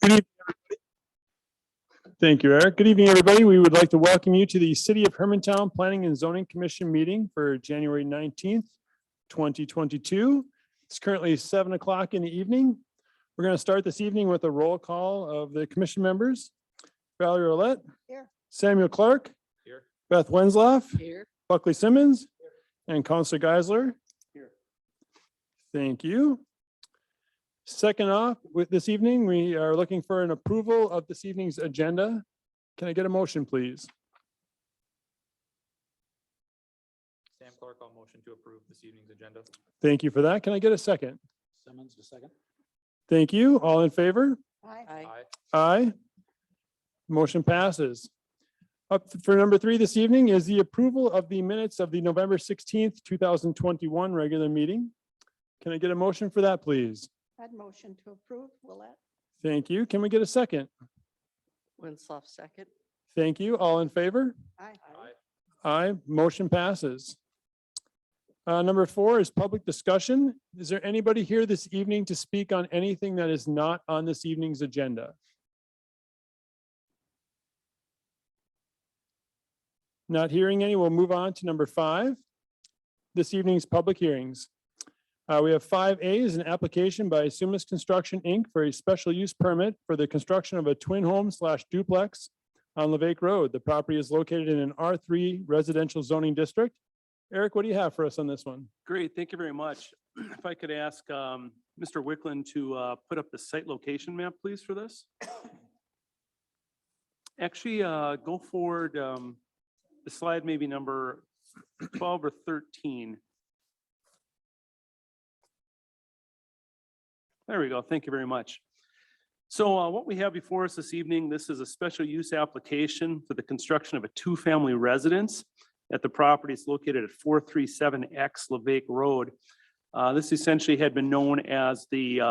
Good evening, everybody. Thank you, Eric. Good evening, everybody. We would like to welcome you to the City of Hermantown Planning and Zoning Commission meeting for January 19th, 2022. It's currently 7 o'clock in the evening. We're going to start this evening with a roll call of the commission members. Valerie Roulette. Here. Samuel Clark. Here. Beth Wensloff. Here. Buckley Simmons. And Counselor Geisler. Here. Thank you. Second off, with this evening, we are looking for an approval of this evening's agenda. Can I get a motion, please? Sam Clark, I'll motion to approve this evening's agenda. Thank you for that. Can I get a second? Simmons, a second. Thank you. All in favor? Aye. Aye. Motion passes. Up for number 3 this evening is the approval of the minutes of the November 16th, 2021 regular meeting. Can I get a motion for that, please? I'd motion to approve. Willett. Thank you. Can we get a second? Winslow, second. Thank you. All in favor? Aye. Aye. Motion passes. Number 4 is public discussion. Is there anybody here this evening to speak on anything that is not on this evening's agenda? Not hearing any, we'll move on to number 5. This evening's public hearings. We have 5A is an application by Sumis Construction, Inc. for a special use permit for the construction of a twin home / duplex on Levake Road. The property is located in an R3 residential zoning district. Eric, what do you have for us on this one? Great, thank you very much. If I could ask Mr. Wickland to put up the site location map, please, for this. Actually, go forward, the slide maybe number 12 or 13. There we go, thank you very much. So what we have before us this evening, this is a special use application for the construction of a 2-family residence at the property. It's located at 437X Levake Road. This essentially had been known as the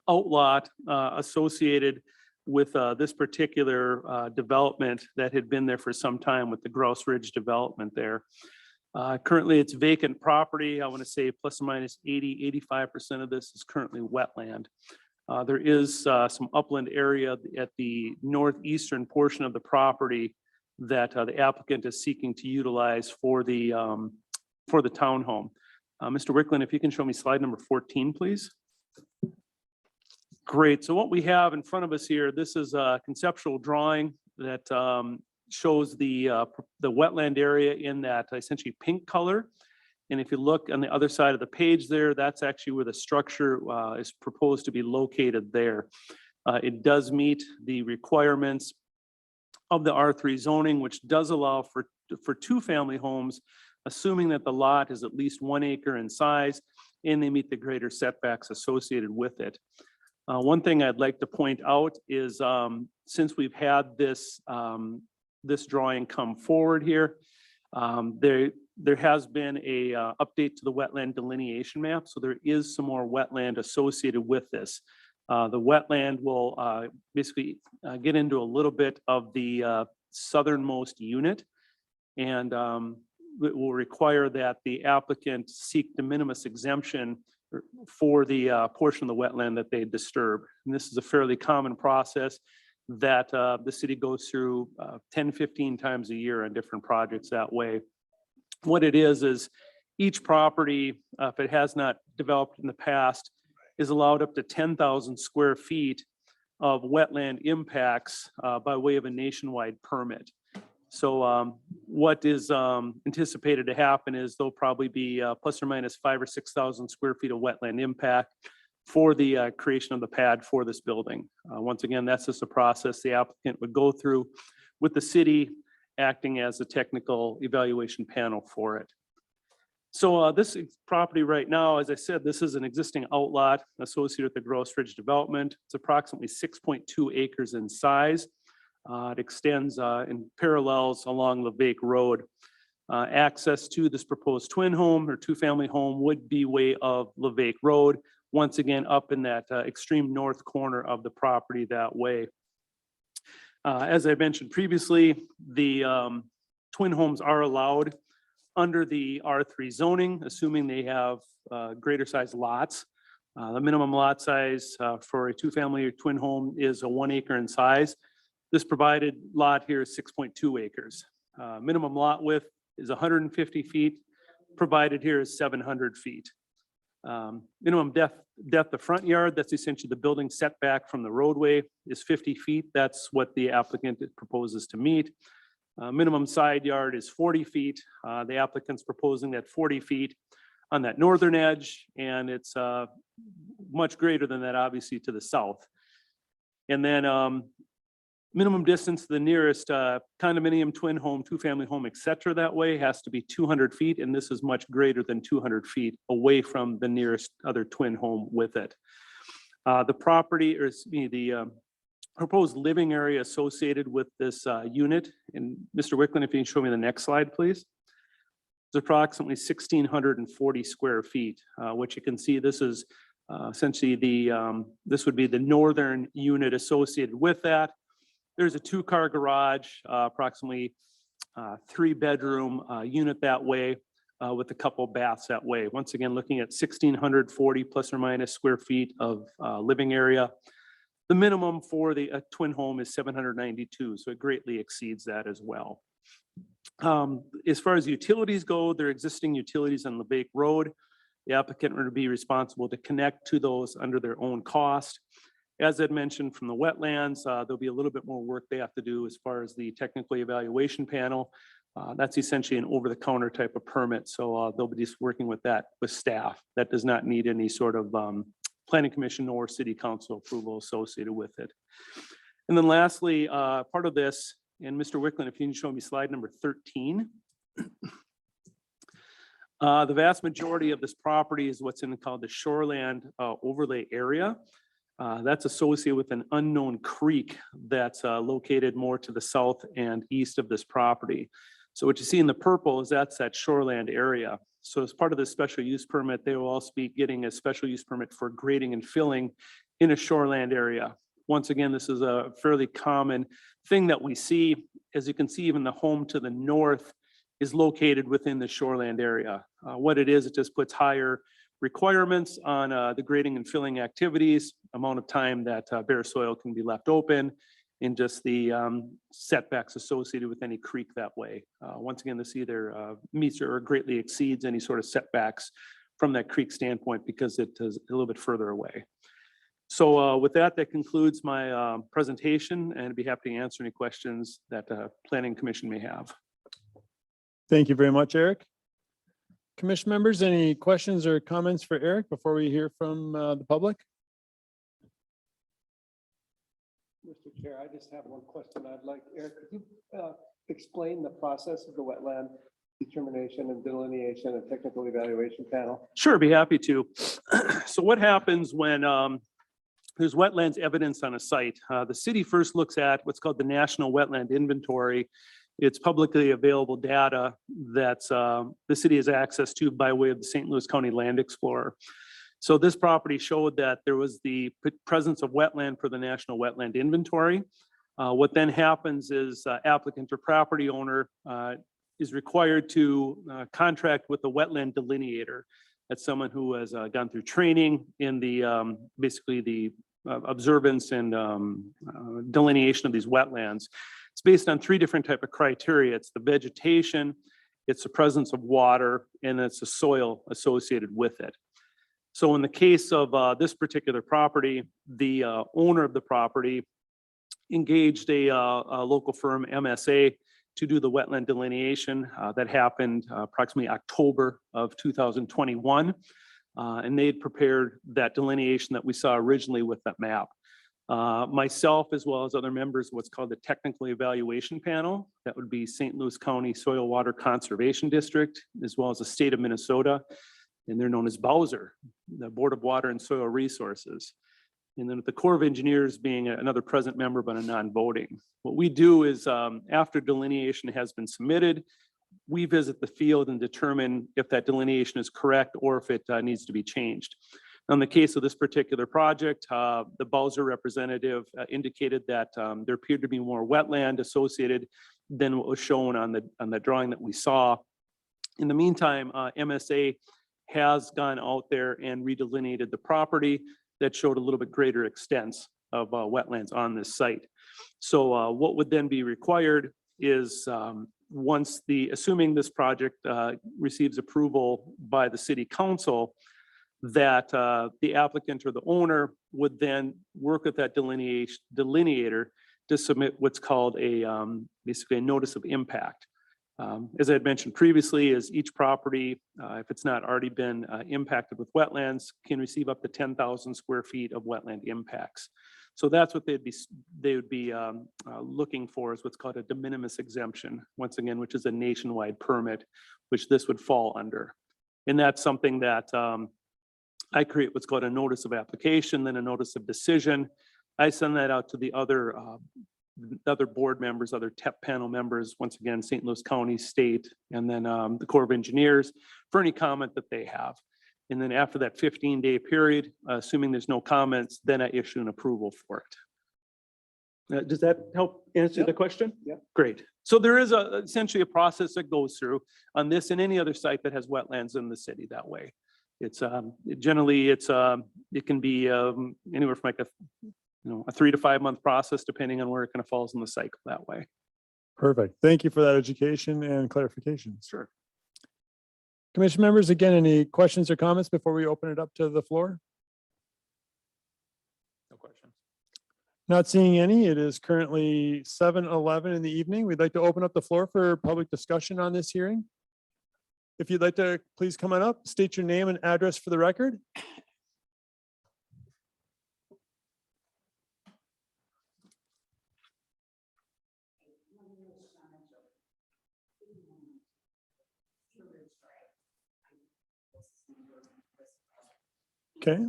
outlot associated with this particular development that had been there for some time with the Grouse Ridge development there. Currently, it's vacant property. I want to say plus or minus 85% of this is currently wetland. There is some upland area at the northeastern portion of the property that the applicant is seeking to utilize for the townhome. Mr. Wickland, if you can show me slide number 14, please. Great. So what we have in front of us here, this is a conceptual drawing that shows the wetland area in that essentially pink color. And if you look on the other side of the page there, that's actually where the structure is proposed to be located there. It does meet the requirements of the R3 zoning, which does allow for 2-family homes, assuming that the lot is at least 1 acre in size and they meet the greater setbacks associated with it. One thing I'd like to point out is since we've had this drawing come forward here, there has been a update to the wetland delineation map. So there is some more wetland associated with this. The wetland will basically get into a little bit of the southernmost unit, and it will require that the applicant seek de minimis exemption for the portion of the wetland that they disturb. And this is a fairly common process that the city goes through 10-15 times a year on different projects that way. What it is each property, if it has not developed in the past, is allowed up to 10,000 square feet of wetland impacts by way of a nationwide permit. So what is anticipated to happen is there'll probably be plus or minus 5,000 or 6,000 square feet of wetland impact for the creation of the pad for this building. Once again, that's just a process the applicant would go through with the city acting as a technical evaluation panel for it. So this property right now, as I said, this is an existing outlot associated with the Grouse Ridge development. It's approximately 6.2 acres in size. It extends in parallels along Levake Road. Access to this proposed twin home or 2-family home would be way of Levake Road, once again up in that extreme north corner of the property that way. As I mentioned previously, the twin homes are allowed under the R3 zoning, assuming they have greater size lots. The minimum lot size for a two-family or twin home is a 1 acre in size. This provided lot here is 6.2 acres. Minimum lot width is 150 feet. Provided here is 700 feet. Minimum depth of front yard, that's essentially the building setback from the roadway, is 50 feet. That's what the applicant proposes to meet. Minimum side yard is 40 feet. The applicant's proposing that 40 feet on that northern edge, and it's much greater than that, obviously, to the south. And then minimum distance to the nearest condominium, twin home, two-family home, et cetera, that way has to be 200 feet, and this is much greater than 200 feet away from the nearest other twin home with it. The property, or excuse me, the proposed living area associated with this unit, and Mr. Wickland, if you can show me the next slide, please. It's approximately 1,640 square feet, which you can see this is essentially this would be the northern unit associated with that. There's a 2-car garage, approximately 3-bedroom unit that way, with a couple baths that way. Once again, looking at 1,640 plus or minus square feet of living area. The minimum for the twin home is 792, so it greatly exceeds that as well. As far as utilities go, there are existing utilities on Lake Road. The applicant would be responsible to connect to those under their own cost. As I'd mentioned from the wetlands, there'll be a little bit more work they have to do as far as the technical evaluation panel. That's essentially an over-the-counter type of permit, so they'll be just working with that with staff. That does not need any sort of planning commission or city council approval associated with it. And then lastly, part of this, and Mr. Wickland, if you can show me slide number 13. The vast majority of this property is what's called the Shoreland overlay area. That's associated with an unknown creek that's located more to the south and east of this property. So what you see in the purple is that's that Shoreland area. So as part of the special use permit, they will also be getting a special use permit for grading and filling in a Shoreland area. Once again, this is a fairly common thing that we see. As you can see, even the home to the north is located within the Shoreland area. What it is, it just puts higher requirements on the grading and filling activities, amount of time that bare soil can be left open, and just the setbacks associated with any creek that way. Once again, this either meets or greatly exceeds any sort of setbacks from that creek standpoint because it is a little bit further away. So with that, that concludes my presentation, and I'd be happy to answer any questions that the Planning Commission may have. Thank you very much, Eric. Commission members, any questions or comments for Eric before we hear from the public? Mr. Chair, I just have one question I'd like, Eric, could you explain the process of the wetland determination and delineation and technical evaluation panel? Sure, be happy to. So what happens when there's wetlands evidence on a site? The city first looks at what's called the National Wetland Inventory. It's publicly available data that the city has access to by way of the St. Louis County Land Explorer. So this property showed that there was the presence of wetland for the National Wetland Inventory. What then happens is applicant or property owner is required to contract with the wetland delineator. That's someone who has gone through training in the basically the observance and delineation of these wetlands. It's based on 3 different types of criteria. It's the vegetation, it's the presence of water, and it's the soil associated with it. So in the case of this particular property, the owner of the property engaged a local firm, MSA, to do the wetland delineation. That happened approximately October of 2021. And they had prepared that delineation that we saw originally with that map. Myself, as well as other members, what's called the Technical Evaluation Panel, that would be St. Louis County Soil Water Conservation District, as well as the state of Minnesota, and they're known as Bowser, the Board of Water and Soil Resources. And then with the Corps of Engineers being another present member, but a non-voting. What we do is after delineation has been submitted, we visit the field and determine if that delineation is correct or if it needs to be changed. In the case of this particular project, the Bowser representative indicated that there appeared to be more wetland associated than what was shown on the drawing that we saw. In the meantime, MSA has gone out there and redelineated the property that showed a little bit greater extents of wetlands on this site. So what would then be required is once assuming this project receives approval by the city council, that the applicant or the owner would then work with that delineator to submit what's called basically a notice of impact. As I had mentioned previously, is each property, if it's not already been impacted with wetlands, can receive up to 10,000 square feet of wetland impacts. So that's what they would be looking for, is what's called a de minimis exemption, once again, which is a nationwide permit, which this would fall under. And that's something that I create what's called a notice of application, then a notice of decision. I send that out to the other board members, other TEP panel members, once again, St. Louis County, state, and then the Corps of Engineers for any comment that they have. And then after that 15-day period, assuming there's no comments, then I issue an approval for it. Does that help answer Yep. the question? Yep. Great. So there is essentially a process that goes through on this and any other site that has wetlands in the city that way. It's generally, it can be anywhere from like a 3 to 5 month process, depending on where it kind of falls in the cycle that way. Perfect. Thank you for that education and clarification. Sure. Commission members, again, any questions or comments before we open it up to the floor? No questions. Not seeing any. It is currently 7:11 in the evening. We'd like to open up the floor for public discussion on this hearing. If you'd like to, please come on up, state your name and address for the record. Okay.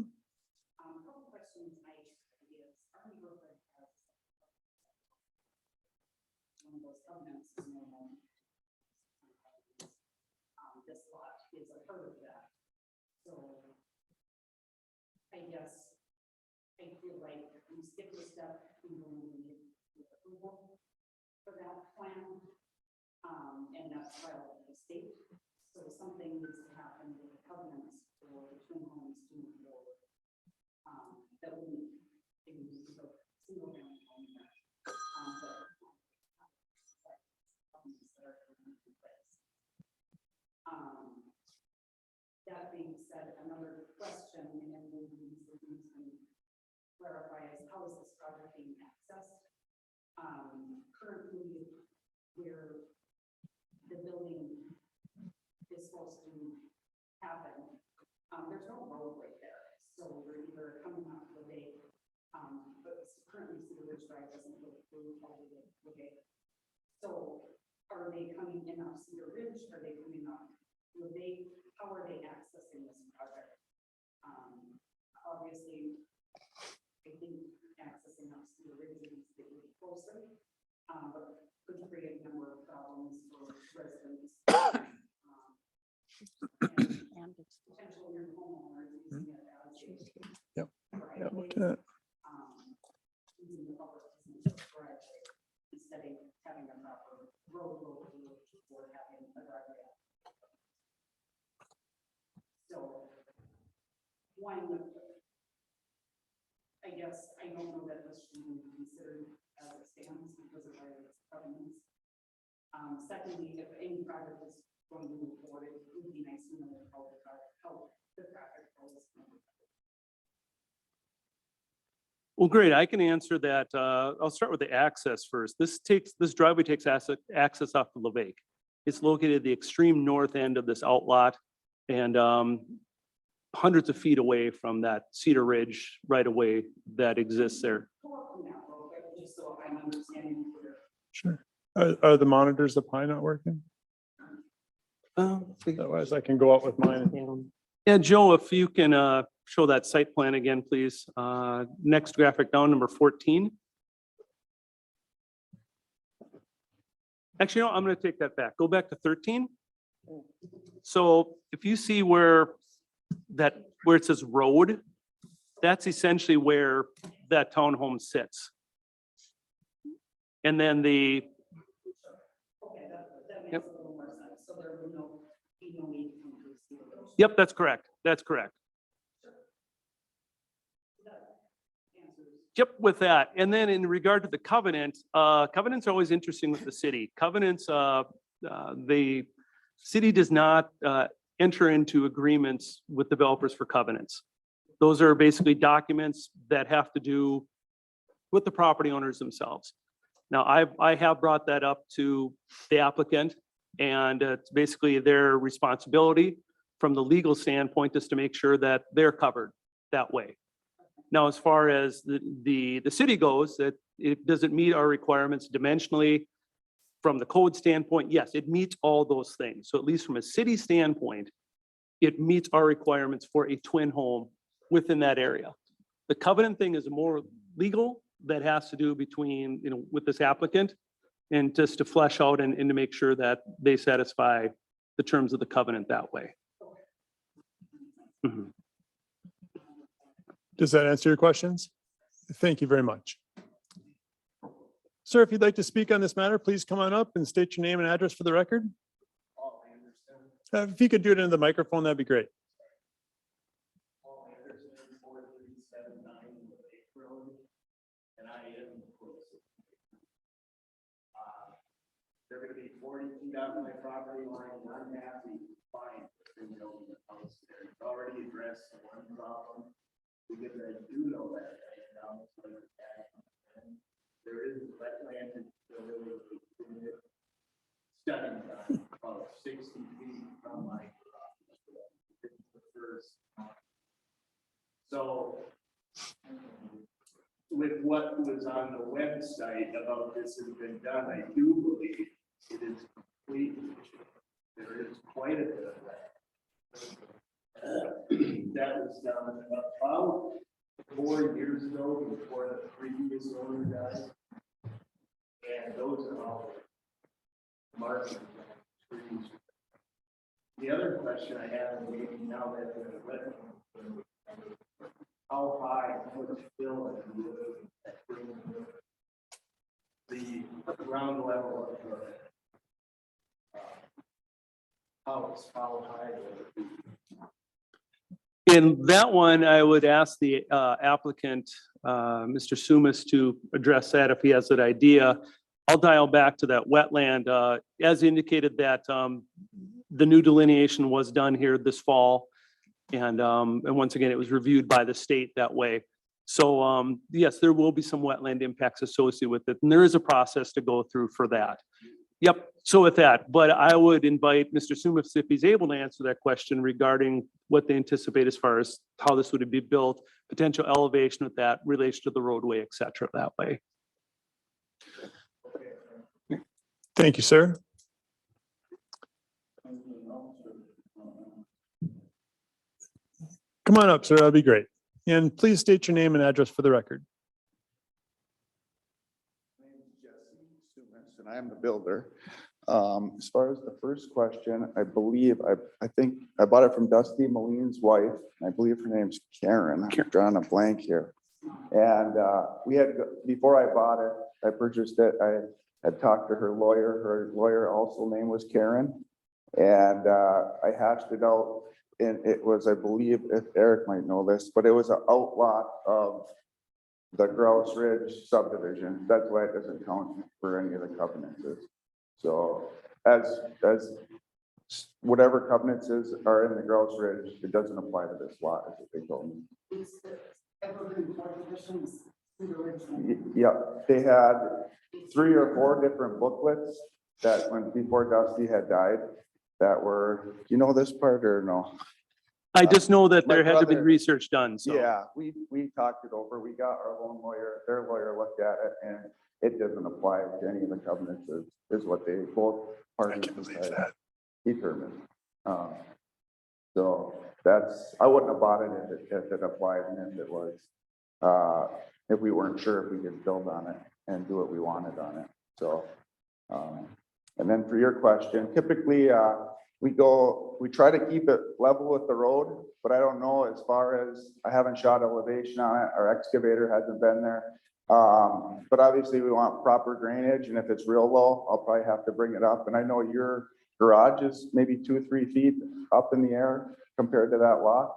This lot is a part of that. So I guess I feel like we skip a step in the approval for that plan. And that's filed with the state. So something needs to happen with the covenants for the twin homes to move forward. That wouldn't use the single family home there. That being said, another question, and maybe we can clarify, is how is this project being accessed? Currently, where the building is supposed to happen, there's no road right there. So we're either coming off the lake, but currently Cedar Ridge Drive doesn't go through all the way. So are they coming in off Cedar Ridge? Are they coming off? How are they accessing this project? Obviously, I think accessing off Cedar Ridge is closer, but could create a number of problems for residents. And it's Potential new homeowners using it as a. Yep. driveway, Yeah, look at that. using the public driveway instead of having a proper road or having a driveway. So, one, I guess, I don't know that this should be considered as it stands because of our covenants. Secondly, if any project is going to move forward, it would be nice to know how the traffic flows. Well, great. I can answer that. I'll start with the access first. This driveway takes access off the Levake. It's located at the extreme north end of this outlot and hundreds of feet away from that Cedar Ridge right away that exists there. Just so I'm understanding clear. Sure. Are the monitors up high not working? Otherwise, I can go out with mine. Yeah, Joe, if you can show that site plan again, please. Next graphic down, number 14. Actually, no, I'm going to take that back. Go back to 13. So if you see where it says road, that's essentially where that townhome sits. And then Okay, that makes a little more sense. So there will no you know, need to come to see those. Yep, that's correct. That's correct. Yep, with that. And then in regard to the covenant, covenants are always interesting with the city. Covenants, the city does not enter into agreements with developers for covenants. Those are basically documents that have to do with the property owners themselves. Now, I have brought that up to the applicant, and it's basically their responsibility from the legal standpoint is to make sure that they're covered that way. Now, as far as the city goes, that it doesn't meet our requirements dimensionally from the code standpoint, yes, it meets all those things. So at least from a city standpoint, it meets our requirements for a twin home within that area. The covenant thing is more legal that has to do between, you know, with this applicant and just to flesh out and to make sure that they satisfy the terms of the covenant that way. Mhm. Does that answer your questions? Thank you very much. Sir, if you'd like to speak on this matter, please come on up and state your name and address for the record. If you could do it into the microphone, that'd be great. And I am close. They're gonna be 40 feet out of my property line, and I'm happy, fine, in building the house there. It's already addressed the one problem, because I do know that right now. It's like that. And there is wetland and studying about 60 feet from my property. It's the first. So with what was on the website about this has been done, I do believe it is complete. There is quite a bit of that. That was done about 4 years ago before the previous owner died. And those are all marked trees. The other question I have, is maybe now that the wetland, how high, how much fill the ground level of the house, how high will it be? In that one, I would ask the applicant, Mr. Sumis, to address that if he has that idea. I'll dial back to that wetland. As indicated that the new delineation was done here this fall. And once again, it was reviewed by the state that way. So yes, there will be some wetland impacts associated with it. And there is a process to go through for that. Yep, so with that, but I would invite Mr. Sumis, if he's able to answer that question regarding what they anticipate as far as how this would be built, potential elevation with that, relation to the roadway, et cetera, that way. Thank you, sir. Come on up, sir. That'd be great. And please state your name and address for the record. My name is Jessie, Sumis, and I am the builder. As far as the first question, I believe, I think I bought it from Dusty Moline's wife. I believe her name's Karen. I'm drawing a blank here. And we had, before I bought it, I purchased it, I had talked to her lawyer. Her lawyer also name was Karen. And I hashed it out. And it was, I believe, if Eric might know this, but it was an outlot of the Grouse Ridge subdivision. That's why it doesn't count for any of the covenants. So as whatever covenants are in the Grouse Ridge, it doesn't apply to this lot, as they told me. Yeah, they had 3 or 4 different booklets that when before Dusty had died that were, do you know this part or no? I just know that My there had to be brother- research done, so. Yeah, we talked it over. We got our own lawyer, their lawyer looked at it, and it doesn't apply to any of the covenants is what they both parties determined. So that's, I wouldn't have bought it if it applied and if it was, if we weren't sure if we could build on it and do what we wanted on it. So, and then for your question, typically, we try to keep it level with the road, but I don't know as far as, I haven't shot elevation on it, our excavator hasn't been there. But obviously we want proper drainage, and if it's real low, I'll probably have to bring it up. And I know your garage is maybe 2 or 3 feet up in the air compared to that lot.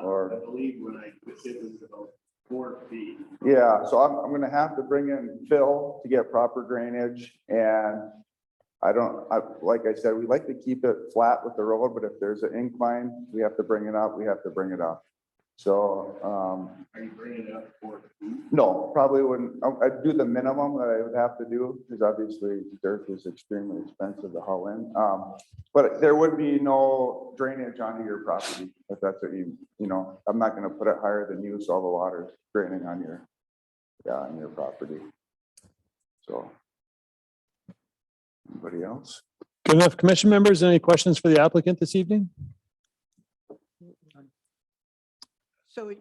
Or- I believe when I, it was about 4 feet. Yeah, so I'm gonna have to bring in fill to get proper drainage, and like I said, we like to keep it flat with the road, but if there's an incline, we have to bring it up, we have to bring it up. So, Are you bringing it up 4 feet? no, probably wouldn't, I'd do the minimum that I would have to do, because obviously dirt is extremely expensive to haul in. But there would be no drainage onto your property, if that's what you know, I'm not gonna put it higher than you, so all the water's draining on your property. So. Anybody else? Good enough. Commission members, any questions for the applicant this evening?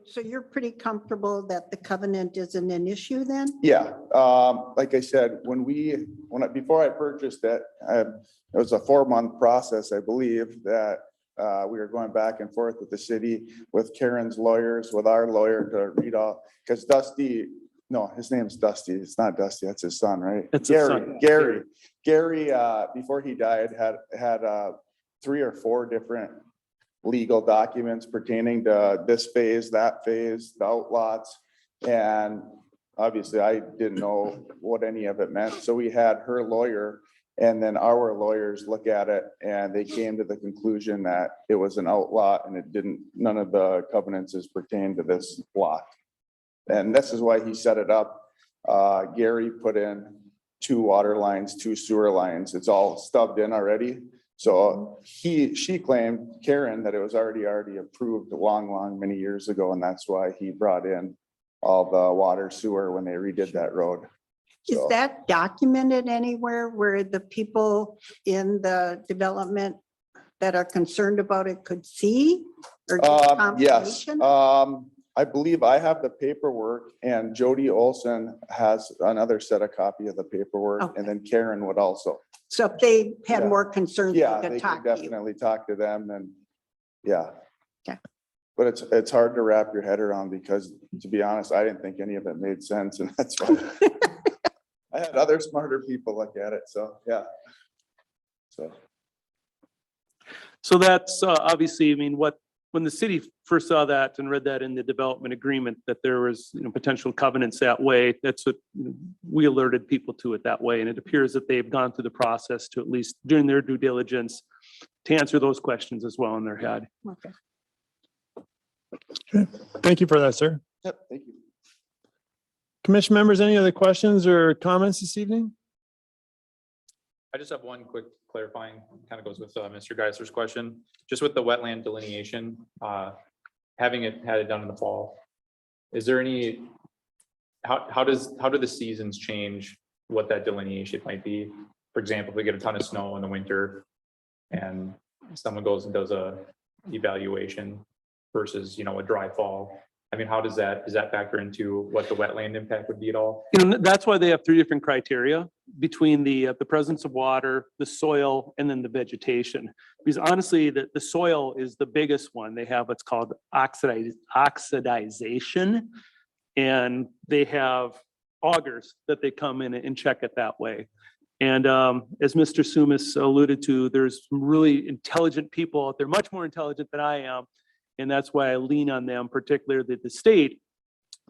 So you're pretty comfortable that the covenant isn't an issue then? Yeah, like I said, before I purchased it, it was a 4-month process, I believe, that we were going back and forth with the city, with Karen's lawyers, with our lawyer to read all, because Dusty, no, his name's Dusty. It's not Dusty, that's his son, right? That's his son. Gary, before he died, had 3 or 4 different legal documents pertaining to this phase, that phase, the outlots. And obviously I didn't know what any of it meant. So we had her lawyer and then our lawyers look at it, and they came to the conclusion that it was an outlot and none of the covenants is pertained to this lot. And this is why he set it up. Gary put in 2 water lines, 2 sewer lines. It's all stubbed in already. So she claimed, Karen, that it was already approved many years ago. And that's why he brought in all the water sewer when they redid that road. Is So, that documented anywhere where the people in the development that are concerned about it could see? Or get yes, confirmation? I believe I have the paperwork, and Jody Olson has another set of copy of the paperwork, Okay. and then Karen would also. So if they had Yeah. more concerns, Yeah, they they could could talk to you. definitely talk to them, and yeah. Okay. But it's hard to wrap your head around, because to be honest, I didn't think any of it made sense, and that's why I had other smarter people look at it, so, yeah. So that's obviously, I mean, when the city first saw that and read that in the development agreement, that there was, potential covenants that way, that's what we alerted people to it that way. And it appears that they've gone through the process to, at least during their due diligence, to answer those questions as well in their head. Okay. Thank you for that, sir. Yep, thank you. Commission members, any other questions or comments this evening? I just have one quick clarifying, kind of goes with Mr. Geisler's question, just with the wetland delineation, having had it done in the fall. Is there any, how do the seasons change what that delineation might be? For example, if we get a ton of snow in the winter and someone goes and does a evaluation versus, a dry fall. I mean, does that factor into what the wetland impact would be at all? That's why they have 3 different criteria between the presence of water, the soil, and then the vegetation. Because honestly, the soil is the biggest one. They have what's called oxidization, and they have augers that they come in and check it that way. And as Mr. Sumis alluded to, there's some really intelligent people out there, much more intelligent than I am. And that's why I lean on them, particularly the state,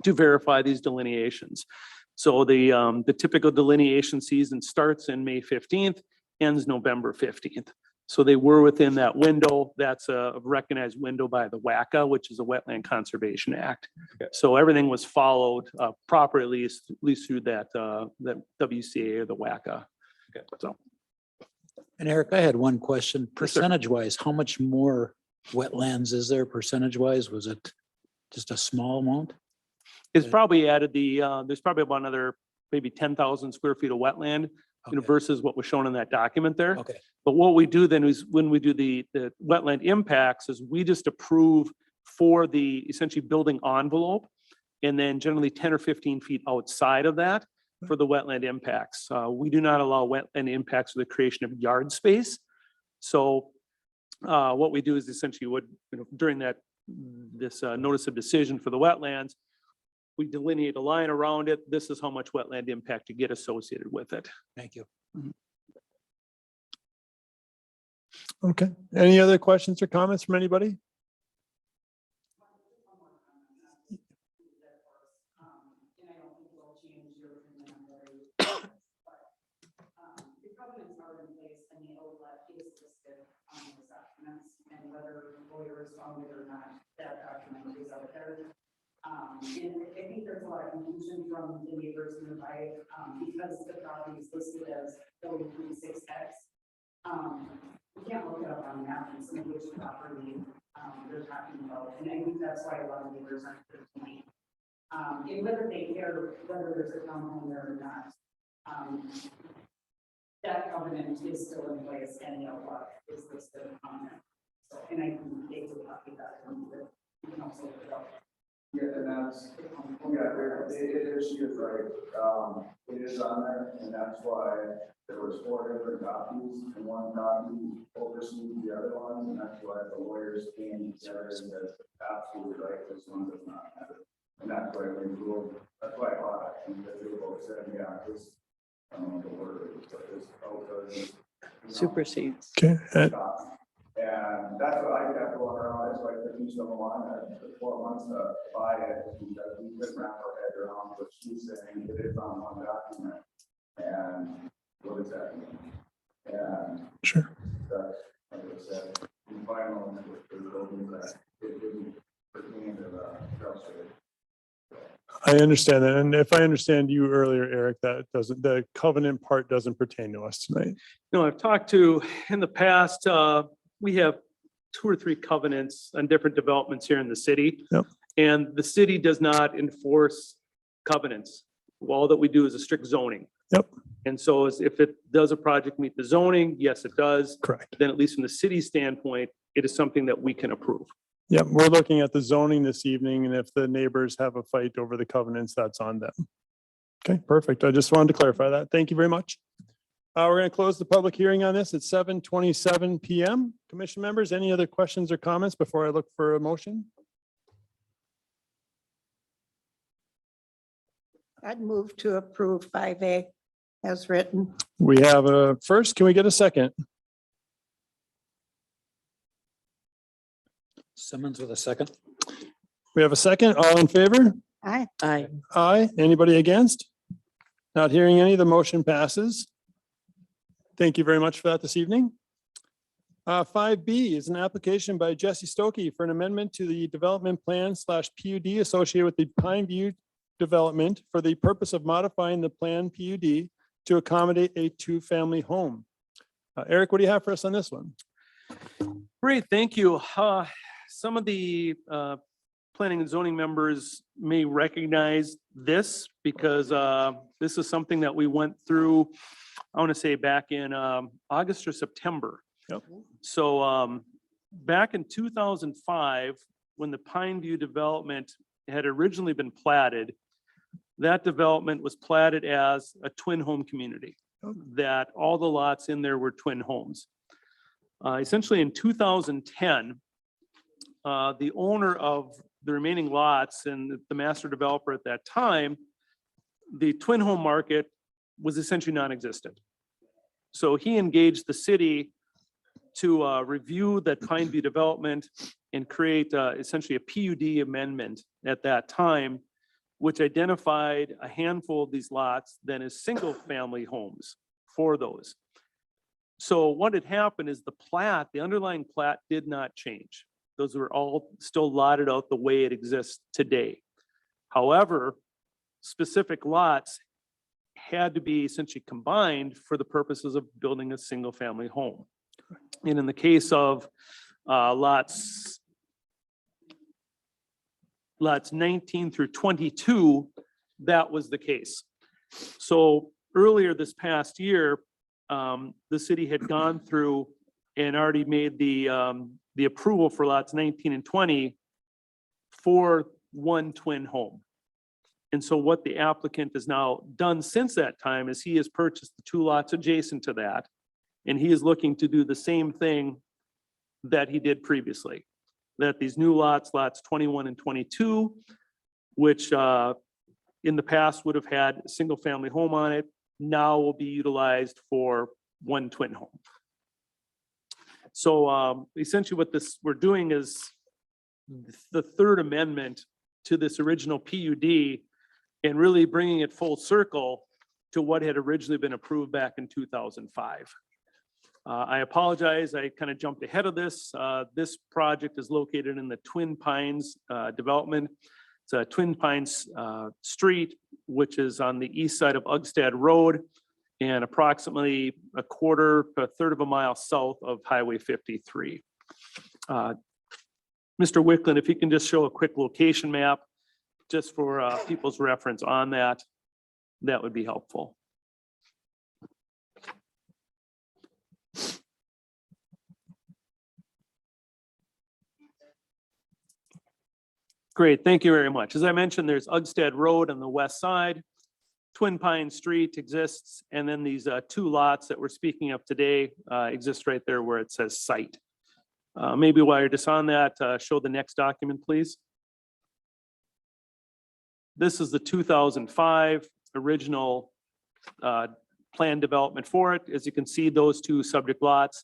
to verify these delineations. So the typical delineation season starts in May 15th, ends November 15th. So they were within that window. That's a recognized window by the WACA, which is a Wetland Conservation Act. Okay. So everything was followed properly, at least through that WCA or the WACA. Okay. So. And Eric, I had one question. Yes, sir. Percentage wise, how much more wetlands is there percentage wise? Was it just a small amount? It's probably added there's probably about another maybe 10,000 square feet of wetland, Okay. versus what was shown in that document there. Okay, But what we do then is when we do the wetland impacts is we just approve for the essentially building envelope. And then generally 10 or 15 feet outside of that for the wetland impacts. We do not allow wetland impacts for the creation of yard space. So what we do is essentially during this notice of decision for the wetlands, we delineate a line around it. This is how much wetland impact to get associated with it. thank you. Okay. Any other questions or comments from anybody? And I don't think it'll change your opinion on whether you. The covenants are in place and the outlet is listed on those documents, and whether lawyers found it or not, that document is out there. And I think there's a lot of confusion from the neighbors nearby, because the property is listed as W36X. We can't look it up on the map and see which property, they're talking about, and I think that's why a lot of neighbors aren't complaining. And whether they care whether there's a townhome there or not. That covenant is still in place and the outlook is listed on there. So, and I can take a copy of that from you, you can also look it up. Yeah, and that's, she is right. It is on there, and that's why there was 4 different copies, and one copy oversees the other ones, and that's why the lawyers came together and said, absolutely right, this one does not have it. And that's why we ruled, that's why I thought, and that they both said, yeah, this, I don't know the word, but this outdoes. Supersedes. Okay. And that's what I kept going around, that's why I took each of them on, it took 4 months to buy it, because we couldn't wrap our head around what she's saying, it is on one document. And what does that mean? And Sure. that's, like I said, in final, the building that it didn't pertain to the trust. I understand that. And if I understand you earlier, Eric, that doesn't, the covenant part doesn't pertain to us tonight. No, I've talked to, in the past, we have 2 or 3 covenants on different developments here in the city. Yep. And the city does not enforce covenants. All that we do is a strict zoning. Yep. And so if it does a project meet the zoning, yes, it does. Correct. Then at least from the city standpoint, it is something that we can approve. Yeah, we're looking at the zoning this evening, and if the neighbors have a fight over the covenants, that's on them. Okay, perfect. I just wanted to clarify that. Thank you very much. We're going to close the public hearing on this at 7:27 PM. Commission members, any other questions or comments before I look for a motion? I'd move to approve 5A as written. We have a first. Can we get a second? Simmons with a second. We have a second. All in favor? Aye. Aye. Aye. Anybody against? Not hearing any. The motion passes. Thank you very much for that this evening. 5B is an application by Jessie Stokey for an amendment to the development plan / PUD associated with the Pineview development for the purpose of modifying the plan PUD to accommodate a 2-family home. Eric, what do you have for us on this one? Great, thank you. Some of the planning and zoning members may recognize this because this is something that we went through, I want to say back in August or September. Yep. So back in 2005, when the Pineview development had originally been platted, that development was platted as a twin home community, that all the lots in there were twin homes. Essentially in 2010, the owner of the remaining lots and the master developer at that time, the twin home market was essentially non-existent. So he engaged the city to review that Pineview development and create essentially a PUD amendment at that time, which identified a handful of these lots then as single-family homes for those. So what had happened is the plat, the underlying plat did not change. Those were all still lotted out the way it exists today. However, specific lots had to be essentially combined for the purposes of building a single-family home. And in the case of lots 19 through 22, that was the case. So earlier this past year, the city had gone through and already made the approval for lots 19 and 20 for one twin home. And so what the applicant has now done since that time is he has purchased the 2 lots adjacent to that. And he is looking to do the same thing that he did previously. That these new lots, lots 21 and 22, which in the past would have had a single family home on it, now will be utilized for one twin home. So essentially what we're doing is the third amendment to this original PUD and really bringing it full circle to what had originally been approved back in 2005. I apologize, I kind of jumped ahead of this. This project is located in the Twin Pines development. It's a Twin Pines Street, which is on the east side of Ugstad Road and approximately a quarter to a third of a mile south of Highway 53. Mr. Wickland, if you can just show a quick location map, just for people's reference on that, that would be helpful. Great, thank you very much. As I mentioned, there's Ugstad Road on the west side. Twin Pine Street exists, and then these two lots that we're speaking of today exist right there where it says site. Maybe while you're just on that, show the next document, please. This is the 2005 original plan development for it. As you can see, those two subject lots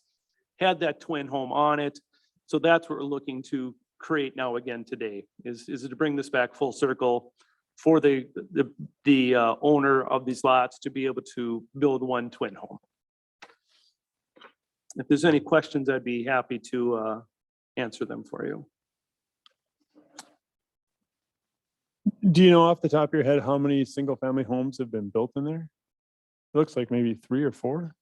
had that twin home on it. So that's what we're looking to create now again today, is to bring this back full circle for the owner of these lots to be able to build one twin home. If there's any questions, I'd be happy to answer them for you. Do you know off the top of your head how many single-family homes have been built in there? It looks like maybe 3 or 4.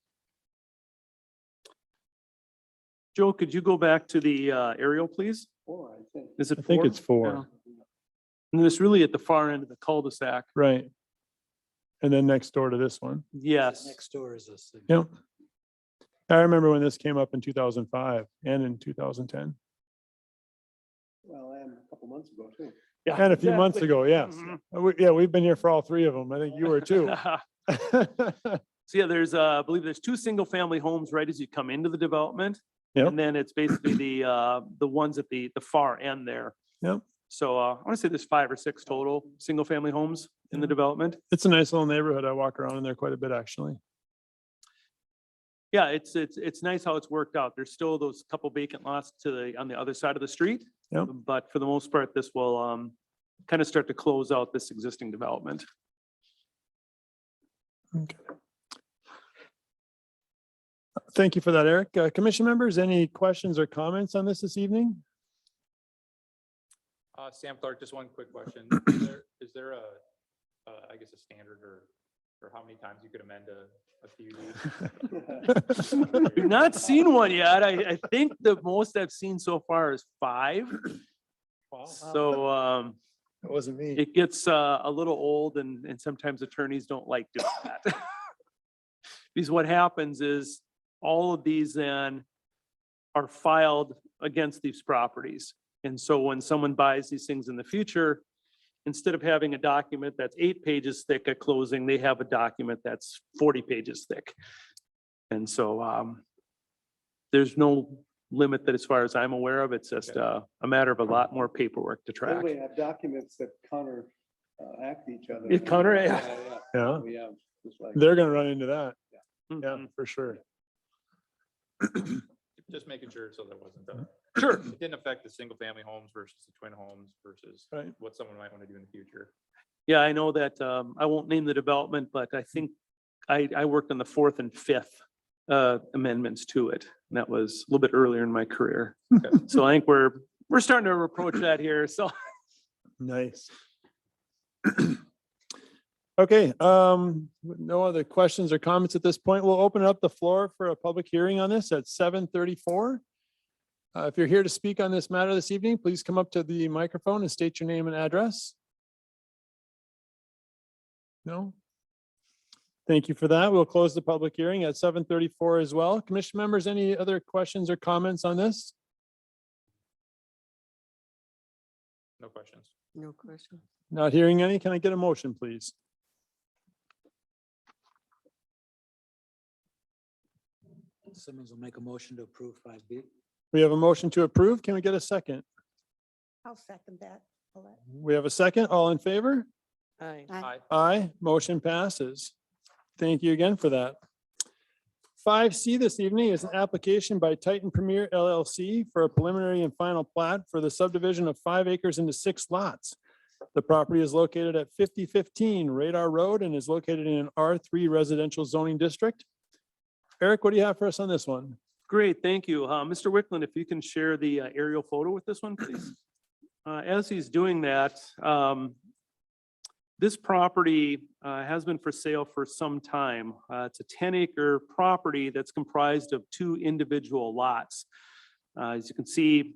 Joe, could you go back to the aerial, please? 4, I think. Is it I think 4? it's 4. Yeah. And it's really at the far end of the cul-de-sac. Right. And then next door to this one. Yes. Next door is this thing. Yep. I remember when this came up in 2005 and in 2010 Well, and a couple months ago too. Yeah, and a few months exactly. ago. Yes. Mhm. Yeah, we've been here for all 3 of them. I think you were too. So yeah, there's, I believe there's 2 single-family homes right as you come into the development. Yep. And then it's basically the ones at the far end there. Yep. So I want to say there's 5 or 6 total single-family homes in the development. It's a nice little neighborhood. I walk around in there quite a bit, actually. Yeah, it's nice how it's worked out. There's still those couple vacant lots on the other side of the street. Yep. But for the most part, this will kind of start to close out this existing development. Okay. Thank you for that, Eric. Commission members, any questions or comments on this evening? Sam Clark, just one quick question. Is there a, I guess, a standard or how many times you could amend a PUD? We've not seen one yet. I think the most I've seen so far is 5. So It wasn't me. it gets a little old and sometimes attorneys don't like doing that. Because what happens is all of these then are filed against these properties. And so when someone buys these things in the future, instead of having a document that's 8 pages thick at closing, they have a document that's 40 pages thick. And so there's no limit that as far as I'm aware of, it's just a matter of a lot more paperwork to track. We have documents that counteract each other. It counteract. Yeah, We have, just like. they're gonna run into that. Yeah, Mhm. for sure. Just making sure so there wasn't Sure. it didn't affect the single family homes versus the twin homes versus Right. what someone might want to do in the future. Yeah, I know that, I won't name the development, but I think I worked on the 4th and 5th amendments to it. And that was a little bit earlier in my career. So I think we're starting to approach that here, so. Nice. Okay, no other questions or comments at this point. We'll open up the floor for a public hearing on this at 7:34. If you're here to speak on this matter this evening, please come up to the microphone and state your name and address. No? Thank you for that. We'll close the public hearing at 7:34 as well. Commission members, any other questions or comments on this? No questions. No question. Not hearing any. Can I get a motion, please? Simmons will make a motion to approve 5B. We have a motion to approve. Can we get a second? I'll second that. We have a second. All in favor? Aye. Aye. Aye. Motion passes. Thank you again for that. 5C this evening is an application by Titan Premier LLC for a preliminary and final plat for the subdivision of 5 acres into 6 lots. The property is located at 5015 Radar Road and is located in an R3 residential zoning district. Eric, what do you have for us on this one? Great, thank you. Mr. Wickland, if you can share the aerial photo with this one, please. As he's doing that, this property has been for sale for some time. It's a 10-acre property that's comprised of 2 individual lots. As you can see,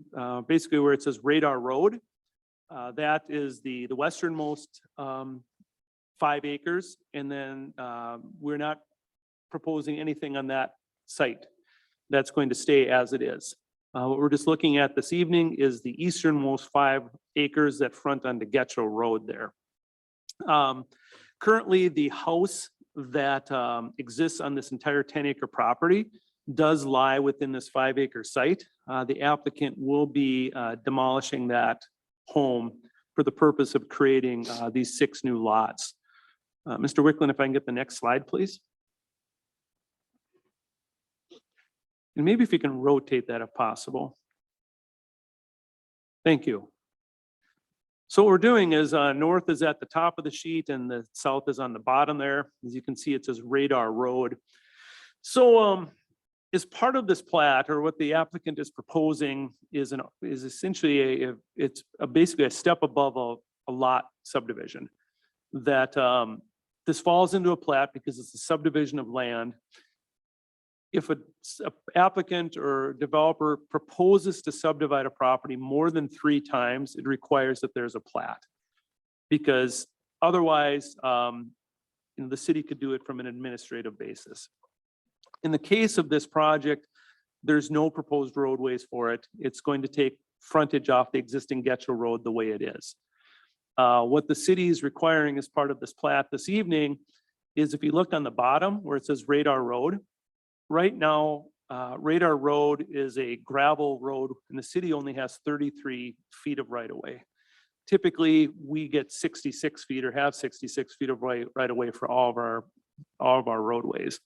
basically where it says Radar Road, that is the westernmost 5 acres, and then we're not proposing anything on that site. That's going to stay as it is. What we're just looking at this evening is the easternmost 5 acres that front onto Getchell Road there. Currently, the house that exists on this entire 10-acre property does lie within this 5-acre site. The applicant will be demolishing that home for the purpose of creating these 6 new lots. Mr. Wickland, if I can get the next slide, please. And maybe if you can rotate that if possible. Thank you. So what we're doing is north is at the top of the sheet and the south is on the bottom there. As you can see, it says Radar Road. So as part of this plat, or what the applicant is proposing is essentially basically a step above a lot subdivision. That this falls into a plat because it's a subdivision of land. If a applicant or developer proposes to subdivide a property more than 3 times, it requires that there's a plat. Because otherwise, the city could do it from an administrative basis. In the case of this project, there's no proposed roadways for it. It's going to take frontage off the existing Getchell Road the way it is. What the city is requiring as part of this plat this evening is, if you look on the bottom where it says Radar Road, right now, Radar Road is a gravel road and the city only has 33 feet of right-of-way. Typically, we get 66 feet or have 66 feet of right-of-way for all of our roadways.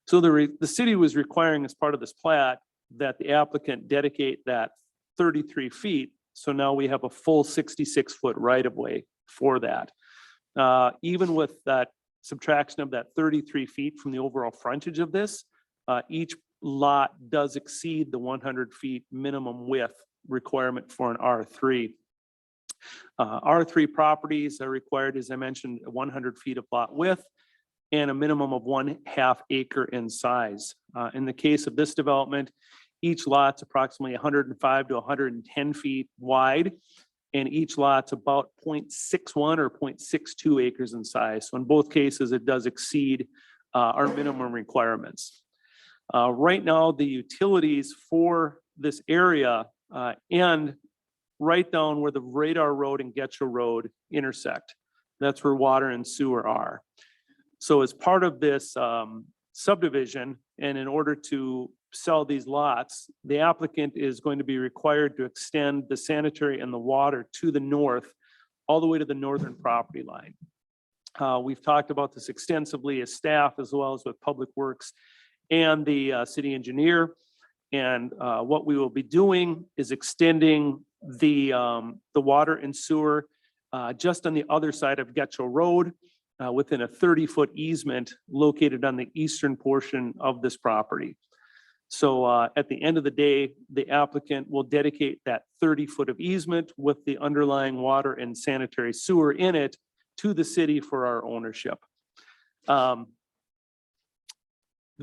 So the city was requiring as part of this plat that the applicant dedicate that 33 feet. So now we have a full 66-foot right-of-way for that. Even with that subtraction of that 33 feet from the overall frontage of this, each lot does exceed the 100 feet minimum width requirement for an R3. R3 properties are required, as I mentioned, 100 feet of lot width and a minimum of 1/2 acre in size. In the case of this development, each lot's approximately 105 to 110 feet wide, and each lot's about 0.61 or 0.62 acres in size. So in both cases, it does exceed our minimum requirements. Right now, the utilities for this area end right down where the Radar Road and Getchell Road intersect. That's where water and sewer are. So as part of this subdivision, and in order to sell these lots, the applicant is going to be required to extend the sanitary and the water to the north, all the way to the northern property line. We've talked about this extensively as staff, as well as with Public Works and the city engineer. And what we will be doing is extending the water and sewer just on the other side of Getchell Road, within a 30-foot easement located on the eastern portion of this property. So at the end of the day, the applicant will dedicate that 30-foot of easement with the underlying water and sanitary sewer in it to the city for our ownership.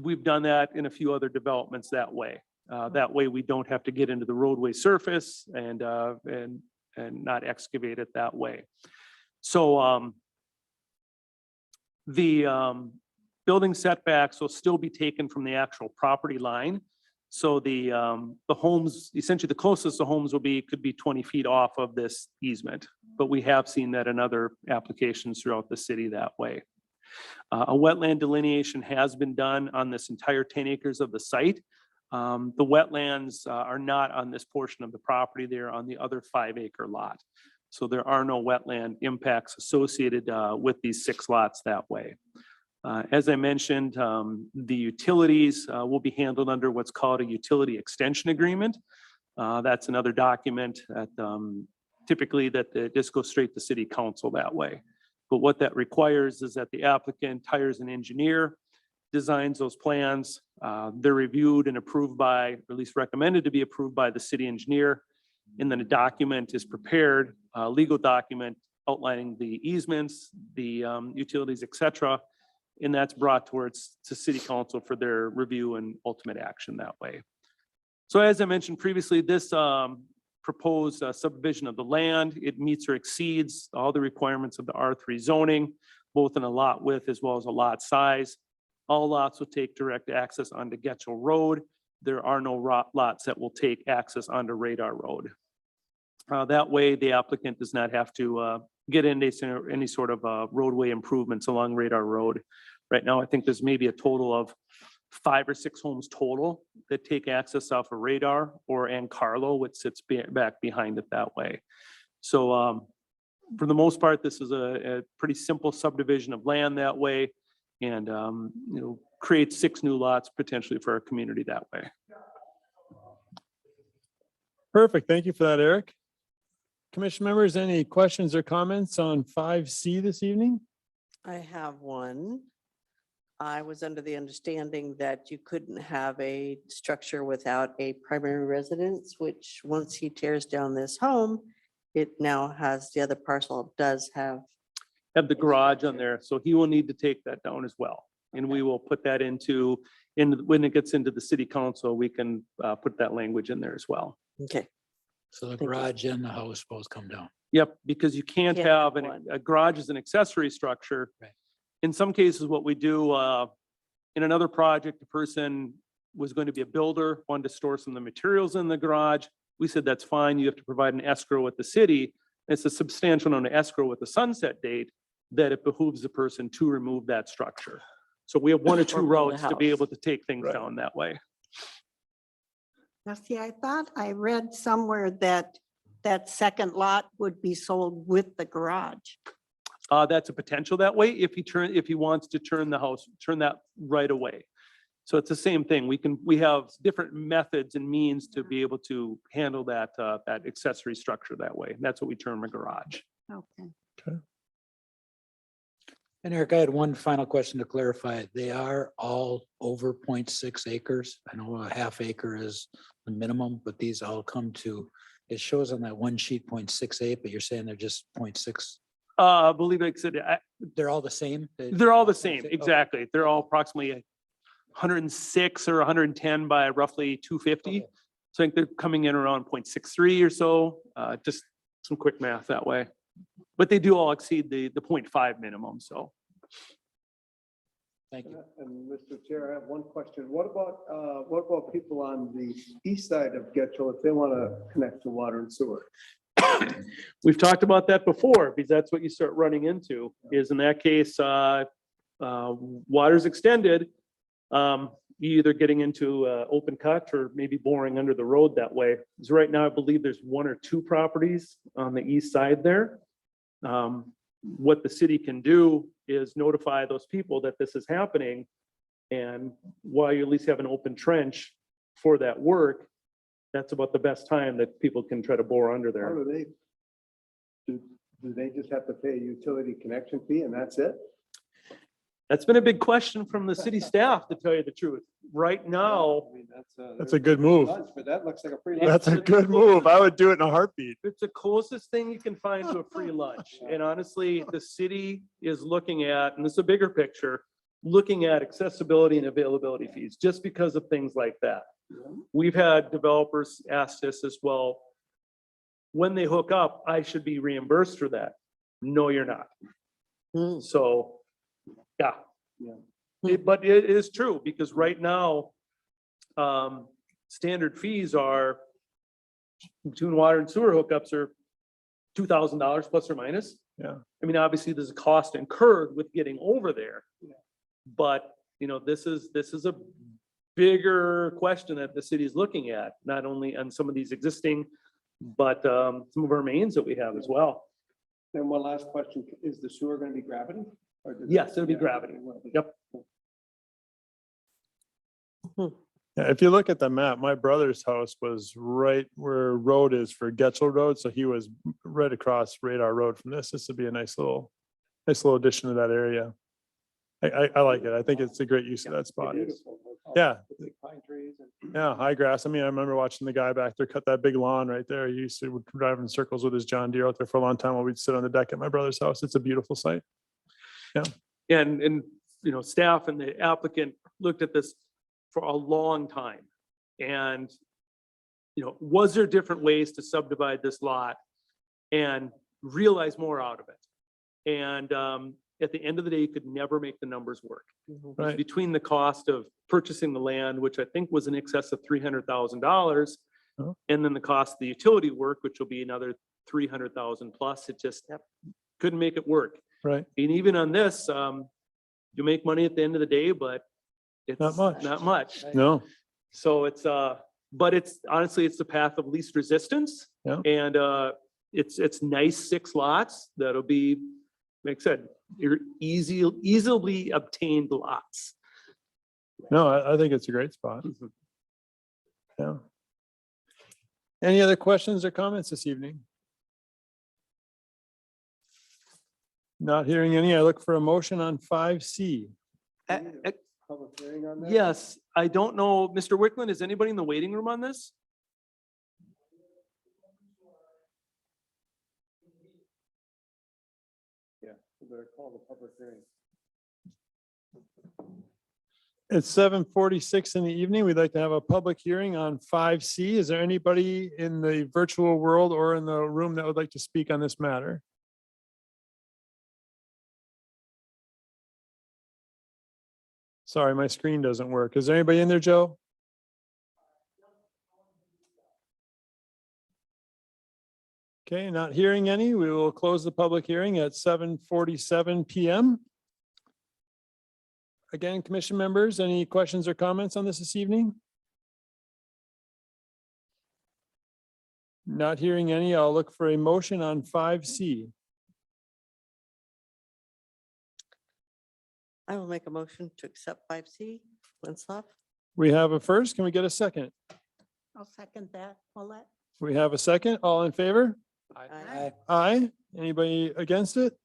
We've done that in a few other developments that way. That way we don't have to get into the roadway surface and not excavate it that way. So the building setbacks will still be taken from the actual property line. So the homes, essentially the closest the homes could be 20 feet off of this easement, but we have seen that in other applications throughout the city that way. A wetland delineation has been done on this entire 10 acres of the site. The wetlands are not on this portion of the property. They're on the other 5-acre lot. So there are no wetland impacts associated with these 6 lots that way. As I mentioned, the utilities will be handled under what's called a utility extension agreement. That's another document that typically this goes straight to city council that way. But what that requires is that the applicant hires an engineer, designs those plans. They're reviewed and approved by, or at least recommended to be approved by the city engineer. And then a document is prepared, a legal document outlining the easements, the utilities, et cetera. And that's brought towards to city council for their review and ultimate action that way. So as I mentioned previously, this proposed subdivision of the land, it meets or exceeds all the requirements of the R3 zoning, both in a lot width as well as a lot size. All lots will take direct access onto Getchell Road. There are no lots that will take access onto Radar Road. That way, the applicant does not have to get into any sort of roadway improvements along Radar Road. Right now, I think there's maybe a total of 5 or 6 homes total that take access off of Radar or Carlo, which sits back behind it that way. So for the most part, this is a pretty simple subdivision of land that way, and create 6 new lots potentially for our community that way. Perfect. Thank you for that, Eric. Commission members, any questions or comments on 5C this evening? I have one. I was under the understanding that you couldn't have a structure without a primary residence, which once he tears down this home, it now has, the other parcel does have. The garage on there, so he will need to take that down as well. And we will put that when it gets into the city council, we can put that language in there as well. Okay. So the Thank you. garage and the house both come down. Yep, because you can't Can't have have one. a garage as an accessory structure. Right. In some cases, what we do, in another project, the person was going to be a builder, wanted to store some of the materials in the garage. We said, that's fine. You have to provide an escrow with the city. It's a substantial amount of escrow with the sunset date that it behooves the person to remove that structure. So we have 1 or 2 Or build a routes to be house. able to take things Right. down that way. Now, see, I thought I read somewhere that that second lot would be sold with the garage. That's a potential that way if he wants to turn that right away. So it's the same thing. We have different methods and means to be able to handle that accessory structure that way. And that's what we term a garage. Okay. And Eric, I had one final question to clarify. They are all over 0.6 acres. I know a half acre is the minimum, but these all come to, it shows on that one sheet 0.68, but you're saying they're just 0.6. I believe like I said, They're all the same? they're all the same. Okay. Exactly. They're all approximately 106 or 110 by roughly 250. Okay. So I think they're coming in around 0.63 or so, just some quick math that way. But they do all exceed the 0.5 minimum, so. Thank you. And Mr. Chair, I have one question. What about people on the east side of Getchell if they want to connect to water and sewer? We've talked about that before, because that's what you start running into, is in that case, water's extended. You either getting into open cut or maybe boring under the road that way. Because right now, I believe there's 1 or 2 properties on the east side there. What the city can do is notify those people that this is happening. And while you at least have an open trench for that work, that's about the best time that people can try to bore under How there. do they just have to pay a utility connection fee and that's it? That's been a big question from the city staff, to tell you the truth. Right now, I mean, That's a good move. lunch, but that looks like a free. That's a good move. I would do it in a heartbeat. it's the closest thing you can find to a free lunch. And honestly, the city is looking at, and this is a bigger picture, looking at accessibility and availability fees, just because of things like that. We've had developers ask us as well, when they hook up, I should be reimbursed for that. No, you're not. Hmm. So, yeah. But it is true, because right now, standard fees are between water and sewer hookups are $2,000 plus or minus. Yeah. I mean, obviously, there's a cost incurred with getting over there. But, this is a bigger question that the city is looking at, not only on some of these existing, but some of our mains that we have as well. And one last question, is the sewer going to be gravity? Or does Yes, it- it'll be yeah, gravity. it will be. Yep. Yeah, if you look at the map, my brother's house was right where road is for Getchell Road, so he was right across Radar Road from this. This would be a nice little addition to that area. I like it. I think it's a great use of that They're spot. beautiful, like all Yeah. the big pine trees and. Yeah, high grass. I mean, I remember watching the guy back there cut that big lawn right there. He used to drive in circles with his John Deere out there for a long time while we'd sit on the deck at my brother's house. It's a beautiful site. And, you know, staff and the applicant looked at this for a long time. And, you know, was there different ways to subdivide this lot and realize more out of it? And at the end of the day, you could never make the numbers work. Mhm. Right. Between the cost of purchasing the land, which I think was in excess of $300,000, Oh. and then the cost of the utility work, which will be another 300,000 plus, it just couldn't make it work. Right. And even on this, you make money at the end of the day, but it's Not much. not much. No, So it's, but it's honestly, it's the path of least resistance. Yeah. And it's nice 6 lots that'll be, like I said, easily obtained lots. no, I think it's a great spot. Mhm. Yeah. Any other questions or comments this evening? Not hearing any. I look for a motion on 5C. Uh, Do we need uh, a Public hearing on that? Yes, I don't know, Mr. Wickland, is anybody in the waiting room on this? Yeah, we better call the public hearing. It's 7:46 in the evening. We'd like to have a public hearing on 5C. Is there anybody in the virtual world or in the room that would like to speak on this matter? Sorry, my screen doesn't work. Is there anybody in there, Joe? Okay, not hearing any. We will close the public hearing at 7:47 PM. Again, commission members, any questions or comments on this evening? Not hearing any. I'll look for a motion on 5C. I will make a motion to accept 5C, Winslow. We have a first. Can we get a second? I'll second that. Paulette? We have a second. All in favor? Aye. Aye. Anybody against it?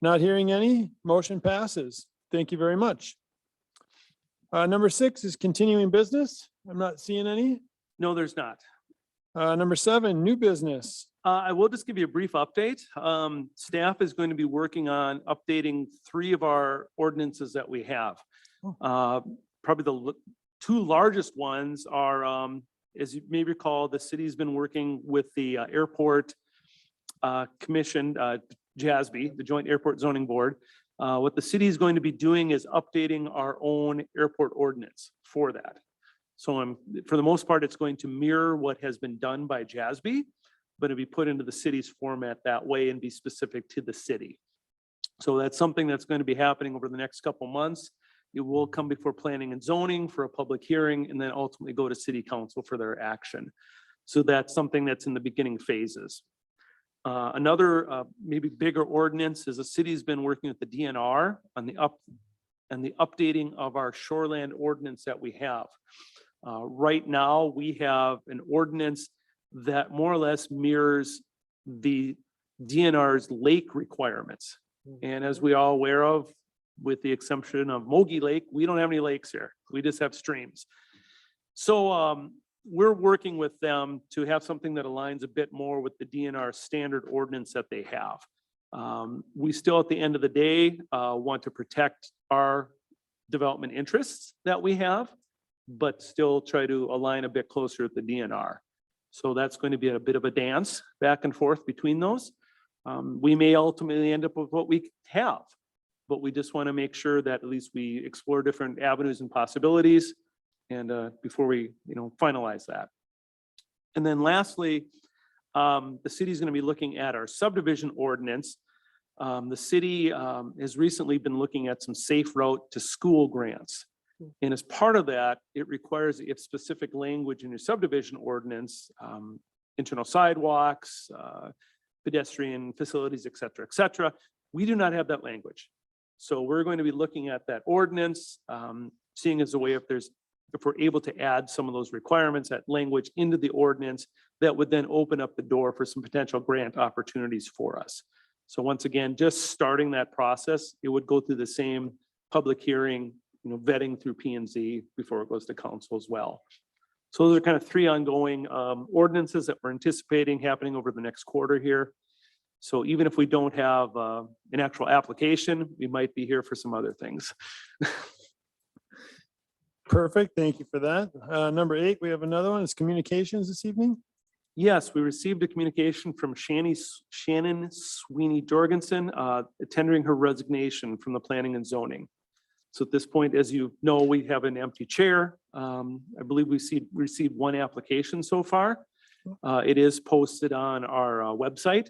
Not hearing any. Motion passes. Thank you very much. Number 6 is continuing business. I'm not seeing any. No, there's not. Number 7, new business. I will just give you a brief update. Staff is going to be working on updating 3 of our ordinances that we have. Probably the 2 largest ones are, as you may recall, the city's been working with the airport commission, JASB, the Joint Airport Zoning Board. What the city is going to be doing is updating our own airport ordinance for that. So for the most part, it's going to mirror what has been done by JASB, but it'll be put into the city's format that way and be specific to the city. So that's something that's going to be happening over the next couple months. It will come before planning and zoning for a public hearing and then ultimately go to city council for their action. So that's something that's in the beginning phases. Another maybe bigger ordinance is the city's been working with the DNR on the updating of our shoreland ordinance that we have. Right now, we have an ordinance that more or less mirrors the DNR's lake requirements. And as we all aware of, with the exception of Mogi Lake, we don't have any lakes here. We just have streams. So we're working with them to have something that aligns a bit more with the DNR standard ordinance that they have. We still, at the end of the day, want to protect our development interests that we have, but still try to align a bit closer with the DNR. So that's going to be a bit of a dance back and forth between those. We may ultimately end up with what we have, but we just want to make sure that at least we explore different avenues and possibilities and before we, finalize that. And then lastly, the city is going to be looking at our subdivision ordinance. The city has recently been looking at some safe route to school grants. And as part of that, it requires that you have specific language in your subdivision ordinance, internal sidewalks, pedestrian facilities, et cetera, et cetera. We do not have that language. So we're going to be looking at that ordinance, seeing as a way if we're able to add some of those requirements, that language into the ordinance, that would then open up the door for some potential grant opportunities for us. So once again, just starting that process, it would go through the same public hearing, vetting through P and Z before it goes to council as well. So those are kind of three ongoing ordinances that we're anticipating happening over the next quarter here. So even if we don't have an actual application, we might be here for some other things. Perfect. Thank you for that. Number 8, we have another one. It's communications this evening. Yes, we received a communication from Shannon Sweeney Jorgensen, tendering her resignation from the planning and zoning. So at this point, as you know, we have an empty chair. I believe we received one application so far. It is posted on our website.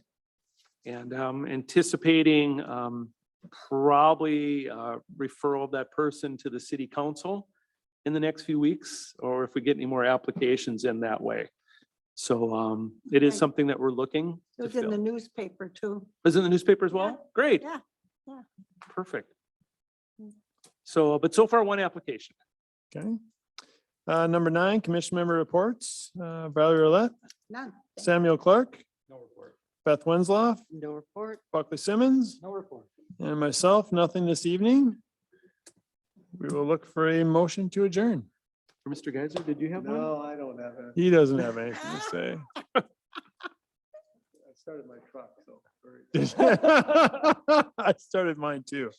And anticipating probably referral of that person to the city council in the next few weeks, or if we get any more applications in that way. So it is Right. something that we're looking It to was in the fill. newspaper too. Is it in the newspaper as well? Great. Yeah, yeah. Perfect. So, but so far, one application. Okay. Number 9, commission member reports. Valerie Roulette, None. Samuel Clark, No report. Beth Winslow, No report. Buckley Simmons, No report. and myself, nothing this evening. We will look for a motion to adjourn. Mr. Geiser, did you have one? No, I don't have it. He doesn't have anything to say. I started my truck, so. very- I started mine too.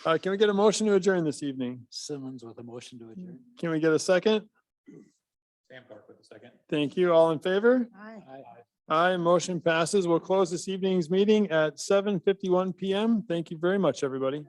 Can we get a motion to adjourn this evening? Simmons with a motion to adjourn. Can we get a second? Sam Clark with a second. Thank you. All in favor? Aye. Aye, motion passes. We'll close this evening's meeting at 7:51 PM. Thank you very much, everybody.